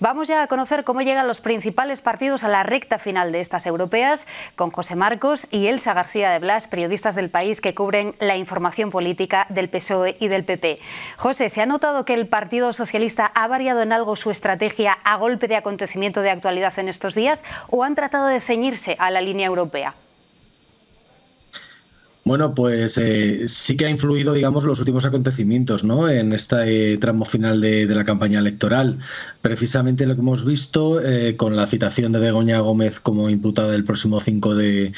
Vamos ya a conocer cómo llegan los principales partidos a la recta final de estas europeas con José Marcos y Elsa García de Blas, periodistas del País que cubren la información política del PSOE y del PP. José, ¿se ha notado que el Partido Socialista ha variado en algo su estrategia a golpe de acontecimiento de actualidad en estos días o han tratado de ceñirse a la línea europea? Bueno, pues sí que ha influido, digamos, los últimos acontecimientos, ¿no? En este tramo final de la campaña electoral. Precisamente lo que hemos visto con la citación de Begoña Gómez como imputada el próximo 5 de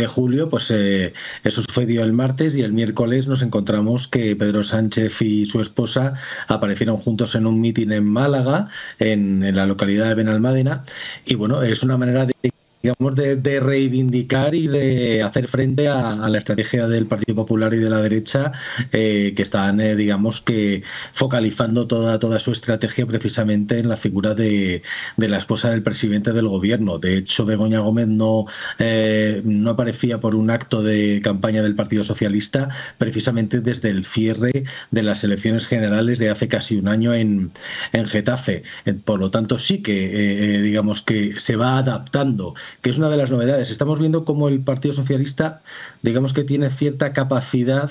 julio, pues eso sucedió el martes y el miércoles nos encontramos que Pedro Sánchez y su esposa aparecieron juntos en un mitin en Málaga, en la localidad de Benalmádena, y bueno, es una manera de reivindicar y de hacer frente a la estrategia del Partido Popular y de la derecha que están, digamos, que focalizando toda su estrategia precisamente en la figura de la esposa del presidente del gobierno. De hecho, Begoña Gómez no aparecía por un acto de campaña del Partido Socialista precisamente desde el cierre de las elecciones generales de hace casi un año en Getafe. Por lo tanto, sí que, digamos, que se va adaptando, que es una de las novedades. Estamos viendo cómo el Partido Socialista, digamos, que tiene cierta capacidad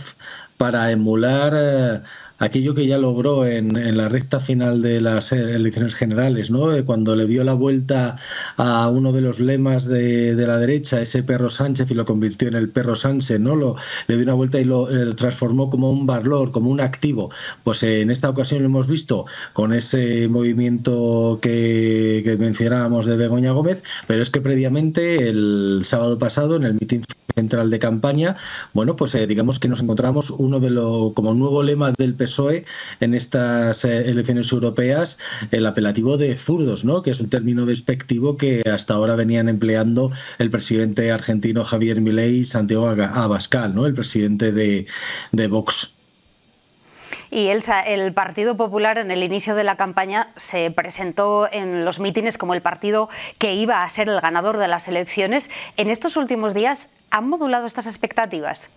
para emular aquello que ya logró en la recta final de las elecciones generales, ¿no? Cuando le dio la vuelta a uno de los lemas de la derecha, ese perro Sánchez, y lo convirtió en el perro Sánchez, ¿no? Le dio una vuelta y lo transformó como un valor, como un activo. Pues en esta ocasión lo hemos visto con ese movimiento que mencionábamos de Begoña Gómez, pero es que previamente, el sábado pasado, en el mitin central de campaña, bueno, pues digamos que nos encontramos como nuevo lema del PSOE en estas elecciones europeas, el apelativo de zurdos, ¿no? Que es un término despectivo que hasta ahora venían empleando el presidente argentino Javier Milei y Santiago Abascal, ¿no? El presidente de Vox. Y Elsa, el Partido Popular en el inicio de la campaña se presentó en los mítines como el partido que iba a ser el ganador de las elecciones. En estos últimos días, ¿han modulado estas expectativas?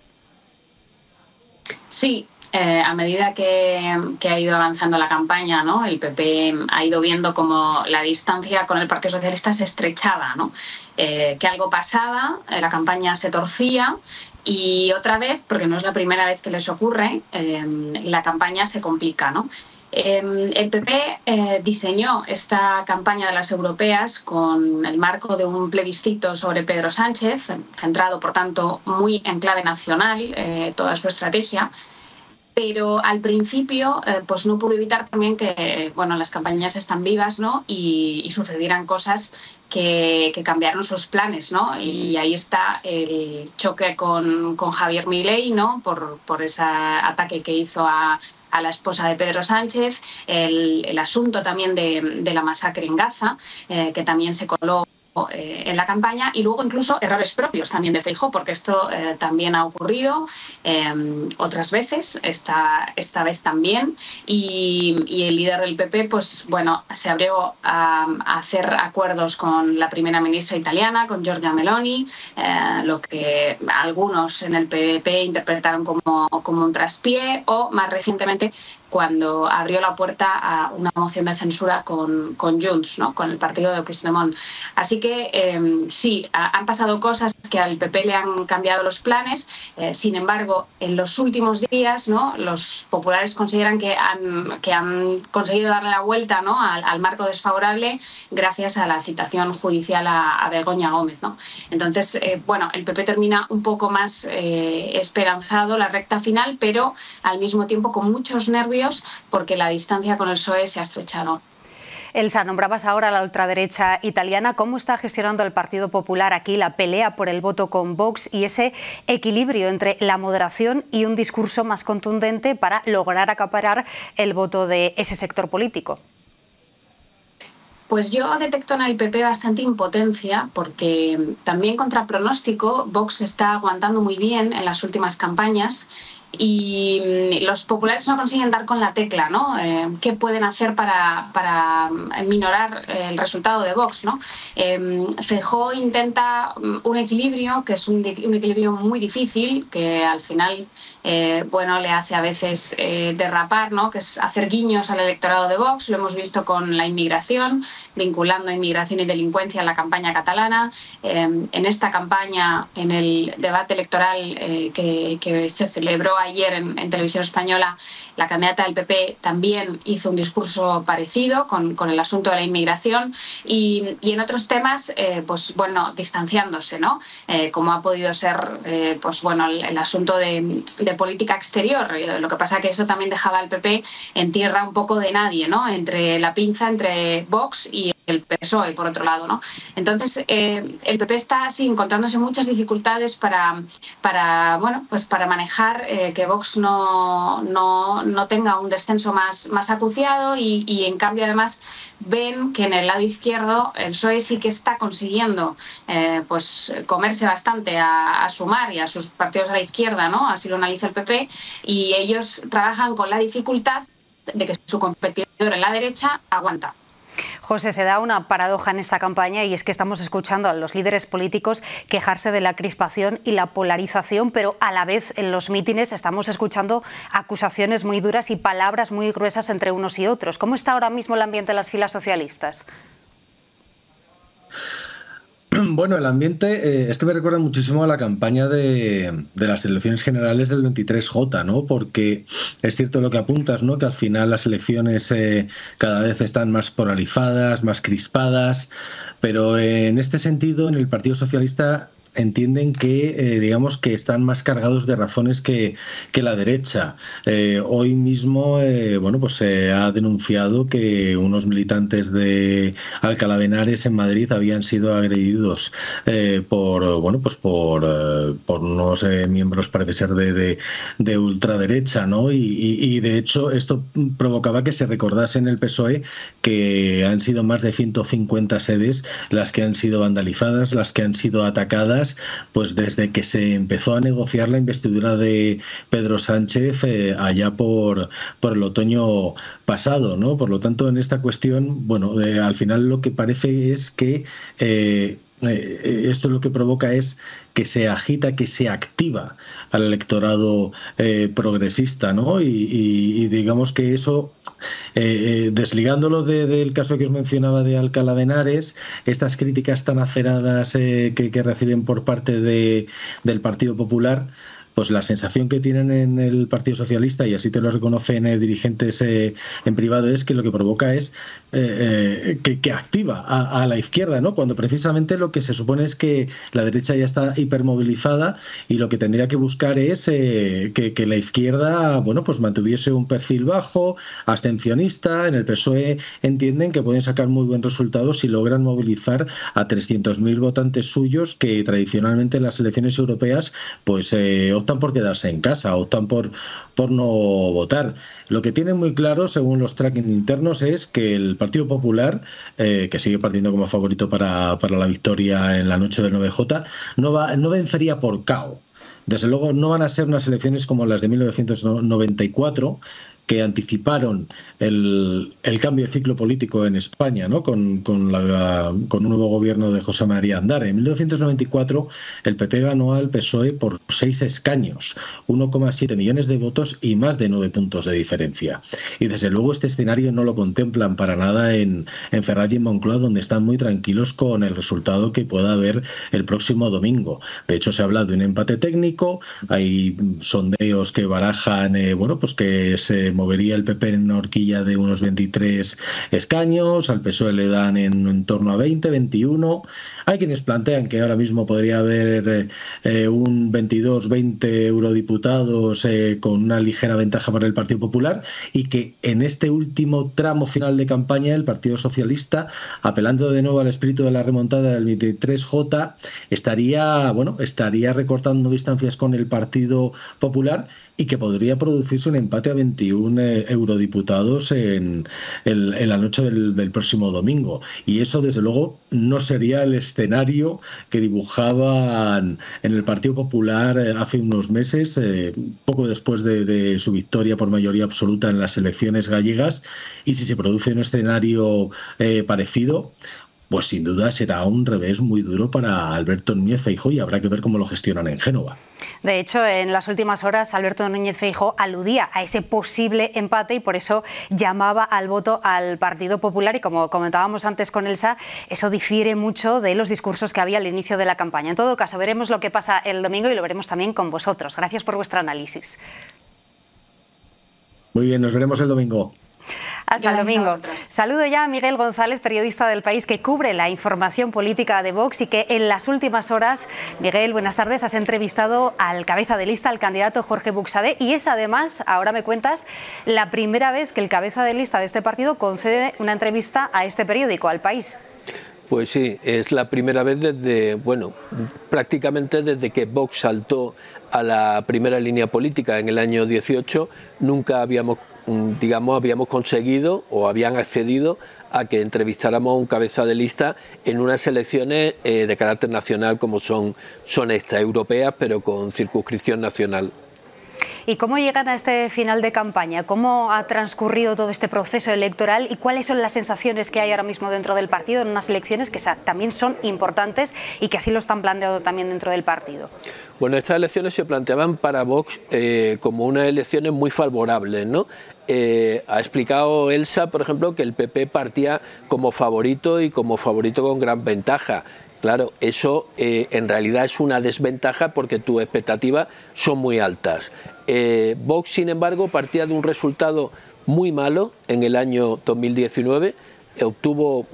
Sí, a medida que ha ido avanzando la campaña, ¿no? El PP ha ido viendo cómo la distancia con el Partido Socialista se estrechaba, ¿no? Que algo pasaba, la campaña se torcía. Y otra vez, porque no es la primera vez que les ocurre, la campaña se complica, ¿no? El PP diseñó esta campaña de las europeas con el marco de un plebiscito sobre Pedro Sánchez, centrado, por tanto, muy en clave nacional, toda su estrategia. Pero al principio pues no pude evitar también que las campañas están vivas, ¿no? y sucedieran cosas que cambiaron sus planes, ¿no? Y ahí está el choque con Javier Milei, ¿no? por ese ataque que hizo a la esposa de Pedro Sánchez, el asunto también de la masacre en Gaza, que también se coló en la campaña, y luego incluso errores propios también de Feijóo, porque esto también ha ocurrido otras veces, esta vez también, y el líder del PP pues se abrió a hacer acuerdos con la primera ministra italiana, con Giorgia Meloni, lo que algunos en el PP interpretaron como un traspié, o más recientemente cuando abrió la puerta a una moción de censura con Junts, ¿no? Con el partido de Puigdemont. Así que sí, han pasado cosas que al PP le han cambiado los planes. Sin embargo, en los últimos días, ¿no? Los populares consideran que han conseguido darle la vuelta, ¿no? al marco desfavorable gracias a la citación judicial a Begoña Gómez, ¿no? Entonces, el PP termina un poco más esperanzado la recta final, pero al mismo tiempo con muchos nervios porque la distancia con el PSOE se ha estrechado. Elsa, nombrabas ahora a la ultraderecha italiana. ¿Cómo está gestionando el Partido Popular aquí la pelea por el voto con Vox y ese equilibrio entre la moderación y un discurso más contundente para lograr acaparar el voto de ese sector político? Pues yo detecto en el PP bastante impotencia, porque también contra pronóstico Vox está aguantando muy bien en las últimas campañas y los populares no consiguen dar con la tecla, ¿no? ¿Qué pueden hacer para minorar el resultado de Vox, ¿no? Feijóo intenta un equilibrio, que es un equilibrio muy difícil, que al final le hace a veces derrapar, ¿no? Que es hacer guiños al electorado de Vox. Lo hemos visto con la inmigración, vinculando inmigración y delincuencia en la campaña catalana. En esta campaña, en el debate electoral que se celebró ayer en Televisión Española, la candidata del PP también hizo un discurso parecido con el asunto de la inmigración y en otros temas, distanciándose, ¿no? Como ha podido ser el asunto de política exterior. Lo que pasa es que eso también dejaba al PP en tierra un poco de nadie, ¿no? Entre la pinza entre Vox y el PSOE, por otro lado, ¿no? Entonces, el PP está así encontrándose muchas dificultades para manejar que Vox no tenga un descenso más acuciado y en cambio, además, ven que en el lado izquierdo el PSOE sí que está consiguiendo comerse bastante a Sumar y a sus partidos a la izquierda, ¿no? Así lo analiza el PP, y ellos trabajan con la dificultad de que su competidor en la derecha aguanta. José, se da una paradoja en esta campaña y es que estamos escuchando a los líderes políticos quejarse de la crispación y la polarización, pero a la vez en los mítines estamos escuchando acusaciones muy duras y palabras muy gruesas entre unos y otros. ¿Cómo está ahora mismo el ambiente en las filas socialistas? Bueno, el ambiente es que me recuerda muchísimo a la campaña de las elecciones generales del 23J, ¿no? Porque es cierto lo que apuntas, ¿no? Que al final las elecciones cada vez están más polarizadas, más crispadas, pero en este sentido, en el Partido Socialista entienden que, digamos, que están más cargados de razones que la derecha. Hoy mismo, se ha denunciado que unos militantes de Alcalá de Henares en Madrid habían sido agredidos por unos miembros, parece ser, de ultraderecha, ¿no? Y de hecho esto provocaba que se recordase en el PSOE que han sido más de 150 sedes las que han sido vandalizadas, las que han sido atacadas, pues desde que se empezó a negociar la investidura de Pedro Sánchez allá por el otoño pasado, ¿no? Por lo tanto, en esta cuestión, al final lo que parece es que esto lo que provoca es que se agita, que se activa al electorado progresista, ¿no? Y digamos que eso, desligándolo del caso que os mencionaba de Alcalá de Henares, estas críticas tan aceradas que reciben por parte del Partido Popular, pues la sensación que tienen en el Partido Socialista, y así te lo reconocen dirigentes en privado, es que lo que provoca es que activa a la izquierda, ¿no? Cuando precisamente lo que se supone es que la derecha ya está hipermovilizada y lo que tendría que buscar es que la izquierda, mantuviese un perfil bajo, abstencionista. En el PSOE entienden que pueden sacar muy buen resultado si logran movilizar a 300.000 votantes suyos que tradicionalmente en las elecciones europeas optan por quedarse en casa, optan por no votar. Lo que tienen muy claro, según los tracking internos, es que el Partido Popular, que sigue partiendo como favorito para la victoria en la noche del 9J, no vencería por KO. Desde luego no van a ser unas elecciones como las de 1994, que anticiparon el cambio de ciclo político en España, ¿no? con un nuevo gobierno de José María Aznar. En 1994 el PP ganó al PSOE por 6 escaños, 1,7 millones de votos y más de 9 puntos de diferencia. Y desde luego este escenario no lo contemplan para nada en Ferraz y en Moncloa, donde están muy tranquilos con el resultado que pueda haber el próximo domingo. De hecho, se habla de un empate técnico, hay sondeos que barajan que se movería el PP en una horquilla de unos 23 escaños, al PSOE le dan en torno a 20, 21. Hay quienes plantean que ahora mismo podría haber un 22, 20 eurodiputados con una ligera ventaja para el Partido Popular, y que en este último tramo final de campaña el Partido Socialista, apelando de nuevo al espíritu de la remontada del 23J, estaría recortando distancias con el Partido Popular, y que podría producirse un empate a 21 eurodiputados en la noche del próximo domingo. Y eso, desde luego, no sería el escenario que dibujaban en el Partido Popular hace unos meses, poco después de su victoria por mayoría absoluta en las elecciones gallegas. Y si se produce un escenario parecido, pues sin duda será un revés muy duro para Alberto Núñez Feijóo y habrá que ver cómo lo gestionan en Génova. De hecho, en las últimas horas, Alberto Núñez Feijóo aludía a ese posible empate y por eso llamaba al voto al Partido Popular. Y como comentábamos antes con Elsa, eso difiere mucho de los discursos que había al inicio de la campaña. En todo caso, veremos lo que pasa el domingo y lo veremos también con vosotros. Gracias por vuestro análisis. Muy bien, nos veremos el domingo. Hasta el domingo. Saludo ya a Miguel González, periodista del País, que cubre la información política de Vox y que en las últimas horas, Miguel, buenas tardes, has entrevistado al cabeza de lista, al candidato Jorge Buxadé, y es además, ahora me cuentas, la primera vez que el cabeza de lista de este partido concede una entrevista a este periódico, al País. Pues sí, es la primera vez desde, bueno, prácticamente desde que Vox saltó a la primera línea política en el año 18, nunca habíamos conseguido o habían accedido a que entrevistáramos a un cabeza de lista en unas elecciones de carácter nacional como son estas, europeas, pero con circunscripción nacional. ¿Y cómo llegan a este final de campaña? ¿Cómo ha transcurrido todo este proceso electoral y cuáles son las sensaciones que hay ahora mismo dentro del partido en unas elecciones que también son importantes y que así lo están planteando también dentro del partido? Bueno, estas elecciones se planteaban para Vox como unas elecciones muy favorables, ¿no? Ha explicado Elsa, por ejemplo, que el PP partía como favorito y como favorito con gran ventaja. Claro, eso en realidad es una desventaja porque tus expectativas son muy altas. Vox, sin embargo, partía de un resultado muy malo en el año 2019, obtuvo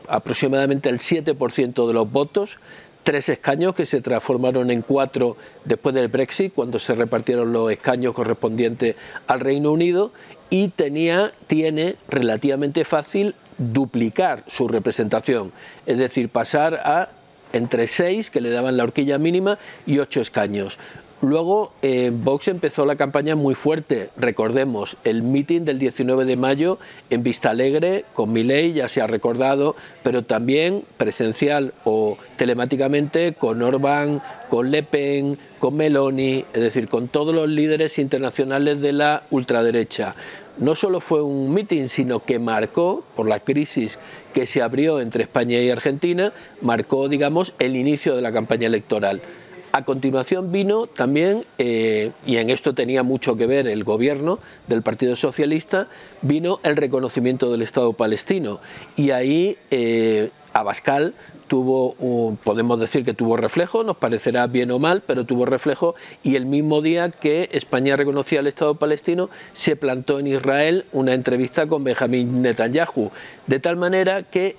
aproximadamente el 7% de los votos, 3 escaños que se transformaron en 4 después del Brexit, cuando se repartieron los escaños correspondientes al Reino Unido, y tiene relativamente fácil duplicar su representación, es decir, pasar a entre 6, que le daban la horquilla mínima, y 8 escaños. Luego Vox empezó la campaña muy fuerte, recordemos el mitin del 19 de mayo en Vistalegre con Milei, ya se ha recordado, pero también presencial o telemáticamente con Orbán, con Le Pen, con Meloni, es decir, con todos los líderes internacionales de la ultraderecha. No solo fue un mitin, sino que marcó, por la crisis que se abrió entre España y Argentina, marcó, digamos, el inicio de la campaña electoral. A continuación vino también, y en esto tenía mucho que ver el gobierno del Partido Socialista, vino el reconocimiento del Estado palestino. Y ahí Abascal podemos decir que tuvo reflejo, nos parecerá bien o mal, pero tuvo reflejo, y el mismo día que España reconocía el Estado palestino se plantó en Israel una entrevista con Benjamín Netanyahu, de tal manera que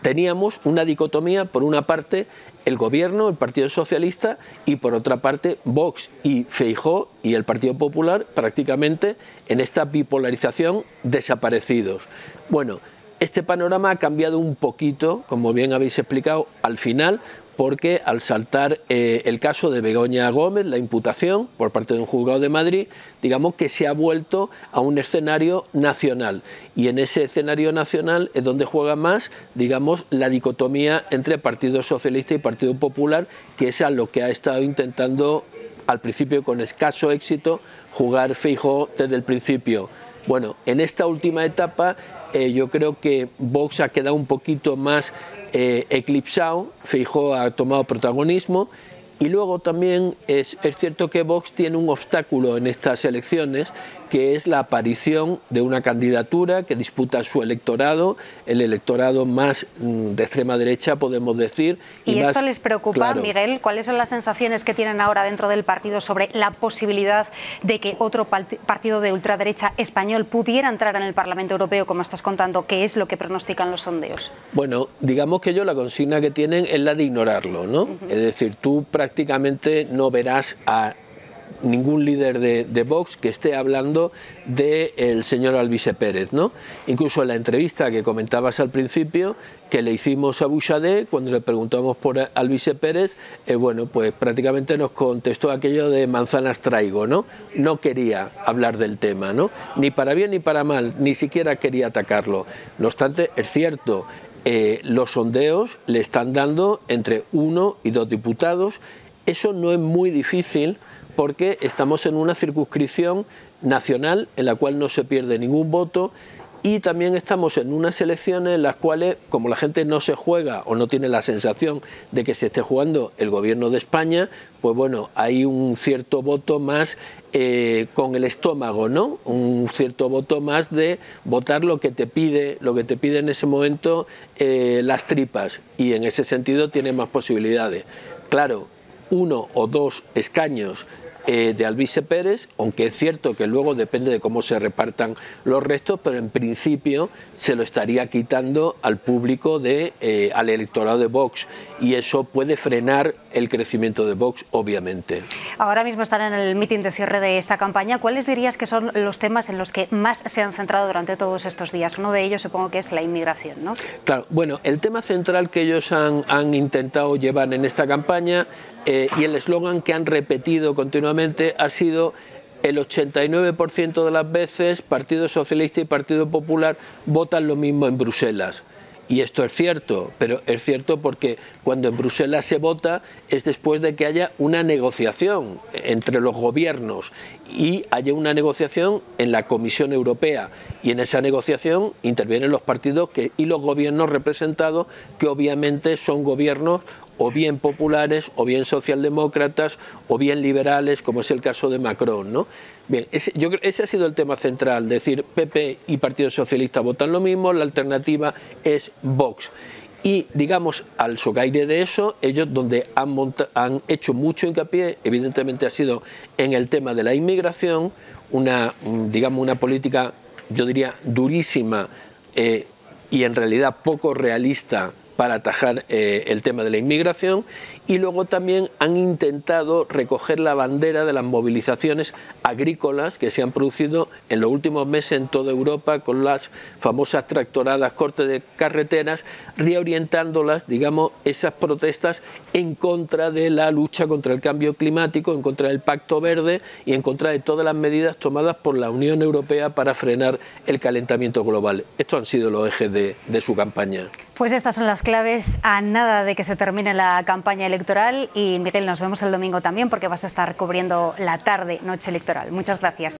teníamos una dicotomía, por una parte el gobierno, el Partido Socialista, y por otra parte Vox y Feijóo y el Partido Popular, prácticamente en esta bipolarización desaparecidos. Bueno, este panorama ha cambiado un poquito, como bien habéis explicado, al final, porque al saltar el caso de Begoña Gómez, la imputación por parte de un juzgado de Madrid, digamos que se ha vuelto a un escenario nacional. Y en ese escenario nacional es donde juega más, digamos, la dicotomía entre Partido Socialista y Partido Popular, que es a lo que ha estado intentando, al principio con escaso éxito, jugar Feijóo desde el principio. Bueno, en esta última etapa yo creo que Vox ha quedado un poquito más eclipsado, Feijóo ha tomado protagonismo, y luego también es cierto que Vox tiene un obstáculo en estas elecciones, que es la aparición de una candidatura que disputa su electorado, el electorado más de extrema derecha, podemos decir. ¿Y esto les preocupa, claro, Miguel? ¿Cuáles son las sensaciones que tienen ahora dentro del partido sobre la posibilidad de que otro partido de ultraderecha español pudiera entrar en el Parlamento Europeo, como estás contando? ¿Qué es lo que pronostican los sondeos? Bueno, digamos que ellos la consigna que tienen es la de ignorarlo, ¿no? Es decir, tú prácticamente no verás a ningún líder de Vox que esté hablando del señor Alvise Pérez, ¿no? Incluso en la entrevista que comentabas al principio, que le hicimos a Buxadé, cuando le preguntamos por Alvise Pérez, bueno, pues prácticamente nos contestó aquello de manzanas traigo, ¿no? No quería hablar del tema, ¿no? Ni para bien ni para mal, ni siquiera quería atacarlo. No obstante, es cierto, los sondeos le están dando entre 1 y 2 diputados. Eso no es muy difícil porque estamos en una circunscripción nacional en la cual no se pierde ningún voto, y también estamos en unas elecciones en las cuales, como la gente no se juega o no tiene la sensación de que se esté jugando el gobierno de España, pues bueno, hay un cierto voto más con el estómago, ¿no? Un cierto voto más de votar lo que te pide en ese momento las tripas, y en ese sentido tiene más posibilidades. Claro, 1 o 2 escaños de Alvise Pérez, aunque es cierto que luego depende de cómo se repartan los restos, pero en principio se lo estaría quitando al público, al electorado de Vox, y eso puede frenar el crecimiento de Vox, obviamente. Ahora mismo están en el mitin de cierre de esta campaña. ¿Cuáles dirías que son los temas en los que más se han centrado durante todos estos días? Uno de ellos supongo que es la inmigración, ¿no? Claro, bueno, el tema central que ellos han intentado llevar en esta campaña y el eslogan que han repetido continuamente ha sido: el 89% de las veces Partido Socialista y Partido Popular votan lo mismo en Bruselas. Y esto es cierto, pero es cierto porque cuando en Bruselas se vota es después de que haya una negociación entre los gobiernos y haya una negociación en la Comisión Europea, y en esa negociación intervienen los partidos y los gobiernos representados, que obviamente son gobiernos o bien populares, o bien socialdemócratas, o bien liberales, como es el caso de Macron, ¿no? Bien, ese ha sido el tema central, decir, PP y Partido Socialista votan lo mismo, la alternativa es Vox. Y, digamos, al socaire de eso, ellos donde han hecho mucho hincapié, evidentemente ha sido en el tema de la inmigración, digamos, una política, yo diría, durísima y en realidad poco realista para atajar el tema de la inmigración, y luego también han intentado recoger la bandera de las movilizaciones agrícolas que se han producido en los últimos meses en toda Europa con las famosas tractoradas, cortes de carreteras, reorientándolas, digamos, esas protestas en contra de la lucha contra el cambio climático, en contra del Pacto Verde y en contra de todas las medidas tomadas por la Unión Europea para frenar el calentamiento global. Estos han sido los ejes de su campaña. Pues estas son las claves a nada de que se termine la campaña electoral, y Miguel, nos vemos el domingo también porque vas a estar cubriendo la tarde, noche electoral. Muchas gracias.